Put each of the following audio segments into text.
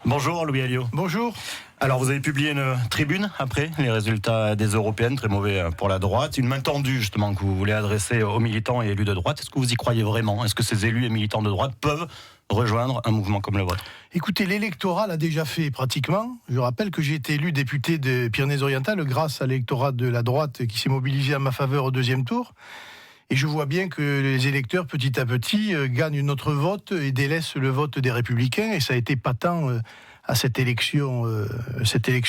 Bonjour Louis Alliot. Bonjour. Alors vous avez publié une tribune après les résultats des européennes, très mauvais pour la droite. Une main tendue justement que vous voulez adresser aux militants et élus de droite. Est-ce que vous y croyez vraiment? Est-ce que ces élus et militants de droite peuvent rejoindre un mouvement comme le vôtre? Écoutez, l'électorat l'a déjà fait pratiquement. Je rappelle que j'ai été élu député de Pyrénées-Orientales grâce à l'électorat de la droite qui s'est mobilisé en ma faveur au deuxième tour. Et je vois bien que les électeurs, petit à petit, gagnent notre vote et délaissent le vote des Républicains. Et ça a été patent à cette élection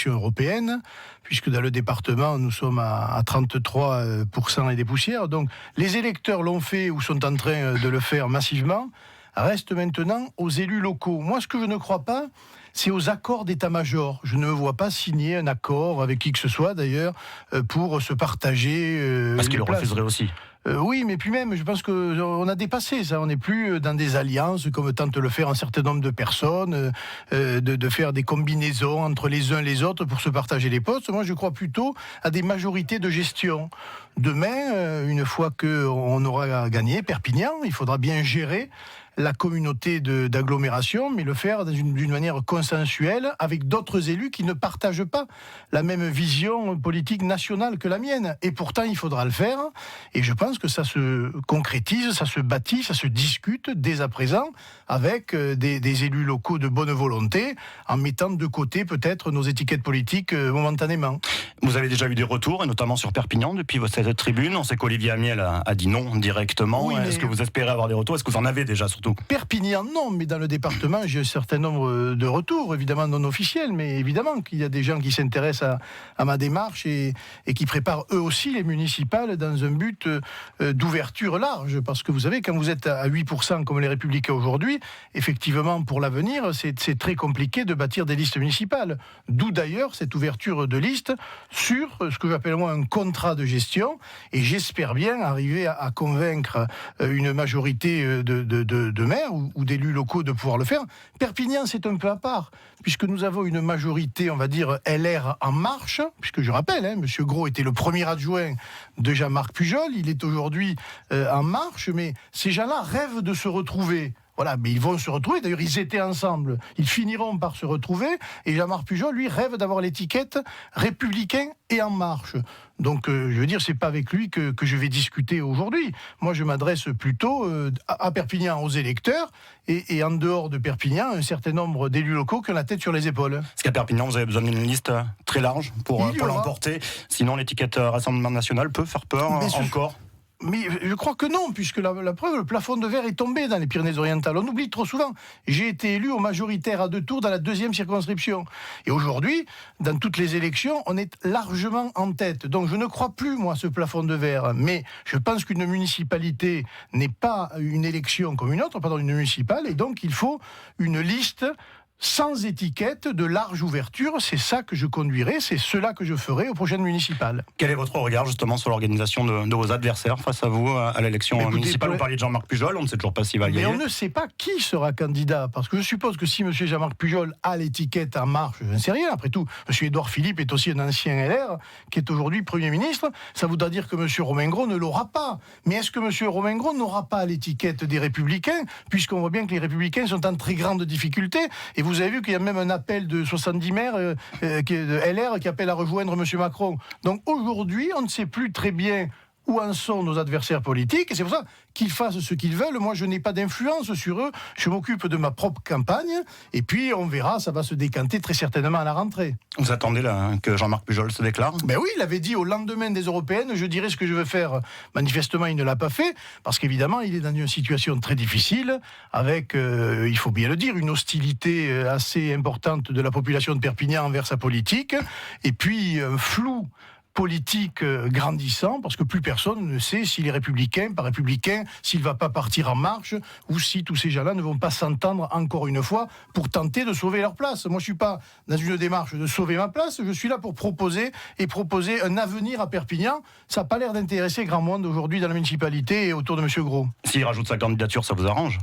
européenne, puisque dans le département, nous sommes à 33% et des poussières. Donc, les électeurs l'ont fait ou sont en train de le faire massivement. Reste maintenant aux élus locaux. Moi, ce que je ne crois pas, c'est aux accords d'état-major. Je ne me vois pas signer un accord avec qui que ce soit, d'ailleurs, pour se partager. Parce qu'ils le refuseraient aussi. Oui, mais puis même, je pense qu'on a dépassé ça. On n'est plus dans des alliances comme tentent de le faire un certain nombre de personnes, de faire des combinaisons entre les uns et les autres pour se partager les postes. Moi, je crois plutôt à des majorités de gestion. Demain, une fois qu'on aura gagné Perpignan, il faudra bien gérer la communauté d'agglomération, mais le faire d'une manière consensuelle avec d'autres élus qui ne partagent pas la même vision politique nationale que la mienne. Et pourtant, il faudra le faire. Et je pense que ça se concrétise, ça se bâtit, ça se discute dès à présent avec des élus locaux de bonne volonté, en mettant de côté peut-être nos étiquettes politiques momentanément. Vous avez déjà eu des retours, et notamment sur Perpignan, depuis cette tribune. On sait qu'Olivier Amiel a dit non directement. Oui, Est-ce que vous espérez avoir des retours? Est-ce que vous en avez déjà surtout? Perpignan, non, mais dans le département, j'ai un certain nombre de retours, évidemment non officiels, mais évidemment qu'il y a des gens qui s'intéressent à ma démarche et qui préparent eux aussi les municipales dans un but d'ouverture large. Parce que vous savez, quand vous êtes à 8% comme les Républicains aujourd'hui, effectivement, pour l'avenir, c'est très compliqué de bâtir des listes municipales. D'où d'ailleurs cette ouverture de liste sur ce que j'appelle moi un contrat de gestion. Et j'espère bien arriver à convaincre une majorité de maires ou d'élus locaux de pouvoir le faire. Perpignan, c'est un peu à part, puisque nous avons une majorité, on va dire, LR en marche, puisque je rappelle, M. Gros était le premier adjoint de Jean-Marc Pujol, il est aujourd'hui en marche, mais ces gens-là rêvent de se retrouver. Voilà, mais ils vont se retrouver. D'ailleurs, ils étaient ensemble. Ils finiront par se retrouver. Et Jean-Marc Pujol, lui, rêve d'avoir l'étiquette républicain et en marche. Donc, je veux dire, c'est pas avec lui que je vais discuter aujourd'hui. Moi, je m'adresse plutôt à Perpignan, aux électeurs, et en dehors de Perpignan, un certain nombre d'élus locaux qui ont la tête sur les épaules. Est-ce qu'à Perpignan, vous avez besoin d'une liste très large pour l'emporter? Sinon, l'étiquette Rassemblement National peut faire peur encore? Mais je crois que non, puisque la preuve, le plafond de verre est tombé dans les Pyrénées-Orientales. On oublie trop souvent. J'ai été élu au majoritaire à 2 tours dans la 2e circonscription. Et aujourd'hui, dans toutes les élections, on est largement en tête. Donc je ne crois plus, moi, à ce plafond de verre. Mais je pense qu'une municipalité n'est pas une élection comme une autre, pardon, une municipale. Et donc il faut une liste sans étiquette, de large ouverture. C'est ça que je conduirai, c'est cela que je ferai aux prochaines municipales. Quel est votre regard justement sur l'organisation de vos adversaires face à vous à l'élection municipale? Vous parliez de Jean-Marc Pujol, on ne sait toujours pas s'il va y aller. Mais on ne sait pas qui sera candidat, parce que je suppose que si M. Jean-Marc Pujol a l'étiquette En Marche, je ne sais rien, après tout, M. Édouard Philippe est aussi un ancien LR, qui est aujourd'hui Premier ministre, ça voudra dire que M. Romain Grau ne l'aura pas. Mais est-ce que M. Romain Grau n'aura pas l'étiquette des Républicains, puisqu'on voit bien que les Républicains sont en très grande difficulté, et vous avez vu qu'il y a même un appel de 70 maires de LR qui appelle à rejoindre M. Macron. Donc aujourd'hui, on ne sait plus très bien où en sont nos adversaires politiques, et c'est pour ça qu'ils fassent ce qu'ils veulent. Moi, je n'ai pas d'influence sur eux, je m'occupe de ma propre campagne, et puis on verra, ça va se décanter très certainement à la rentrée. Vous attendez là que Jean-Marc Pujol se déclare? Ben oui, il avait dit au lendemain des Européennes, je dirais ce que je veux faire. Manifestement, il ne l'a pas fait, parce qu'évidemment, il est dans une situation très difficile, avec, il faut bien le dire, une hostilité assez importante de la population de Perpignan envers sa politique, et puis un flou politique grandissant, parce que plus personne ne sait s'il est républicain, pas républicain, s'il ne va pas partir en marche, ou si tous ces gens-là ne vont pas s'entendre encore une fois pour tenter de sauver leur place. Moi, je ne suis pas dans une démarche de sauver ma place, je suis là pour proposer un avenir à Perpignan. Ça n'a pas l'air d'intéresser grand monde aujourd'hui dans la municipalité et autour de M. Gros. S'il rajoute sa candidature, ça vous arrange?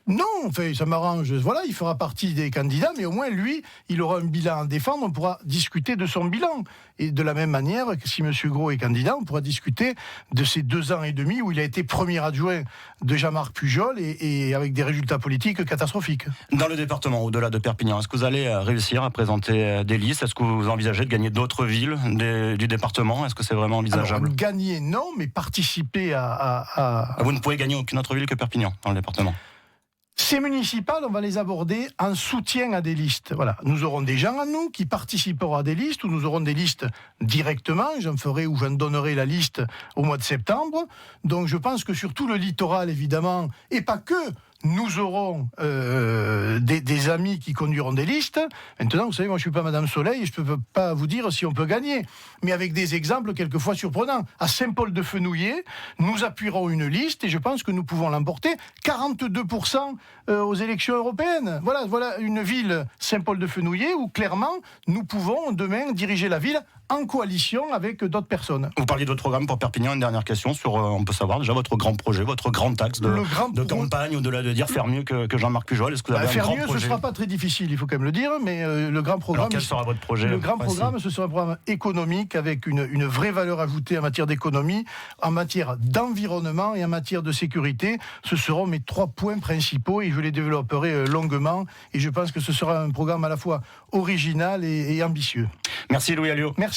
Non, enfin, ça m'arrange. Voilà, il fera partie des candidats, mais au moins, lui, il aura un bilan à défendre. On pourra discuter de son bilan. Et de la même manière que si M. Gros est candidat, on pourra discuter de ces 2 ans et demi où il a été premier adjoint de Jean-Marc Pujol et avec des résultats politiques catastrophiques. Dans le département, au-delà de Perpignan, est-ce que vous allez réussir à présenter des listes? Est-ce que vous envisagez de gagner d'autres villes du département? Est-ce que c'est vraiment envisageable? Alors, gagner, non, mais participer Vous ne pouvez gagner aucune autre ville que Perpignan dans le département? Ces municipales, on va les aborder en soutien à des listes. Voilà. Nous aurons des gens à nous qui participeront à des listes, ou nous aurons des listes directement. J'en ferai ou j'en donnerai la liste au mois de septembre. Donc je pense que sur tout le littoral, évidemment, et pas que, nous aurons des amis qui conduiront des listes. Maintenant, vous savez, moi je ne suis pas Madame Soleil et je ne peux pas vous dire si on peut gagner. Mais avec des exemples quelquefois surprenants. À Saint-Paul-de-Fenouillet, nous appuierons une liste et je pense que nous pouvons l'emporter 42% aux élections européennes. Voilà une ville, Saint-Paul-de-Fenouillet, où clairement nous pouvons demain diriger la ville en coalition avec d'autres personnes. Vous parliez de votre programme pour Perpignan. Une dernière question sur, on peut savoir déjà votre grand projet, votre grand axe de campagne, au-delà de dire faire mieux que Jean-Marc Pujol. Est-ce que vous avez un grand projet? Faire mieux, ce ne sera pas très difficile, il faut quand même le dire, mais le grand programme... Alors quel sera votre projet? Le grand programme, ce sera un programme économique avec une vraie valeur ajoutée en matière d'économie, en matière d'environnement et en matière de sécurité. Ce seront mes 3 points principaux et je les développerai longuement. Et je pense que ce sera un programme à la fois original et ambitieux. Merci Louis Alliot. Merci.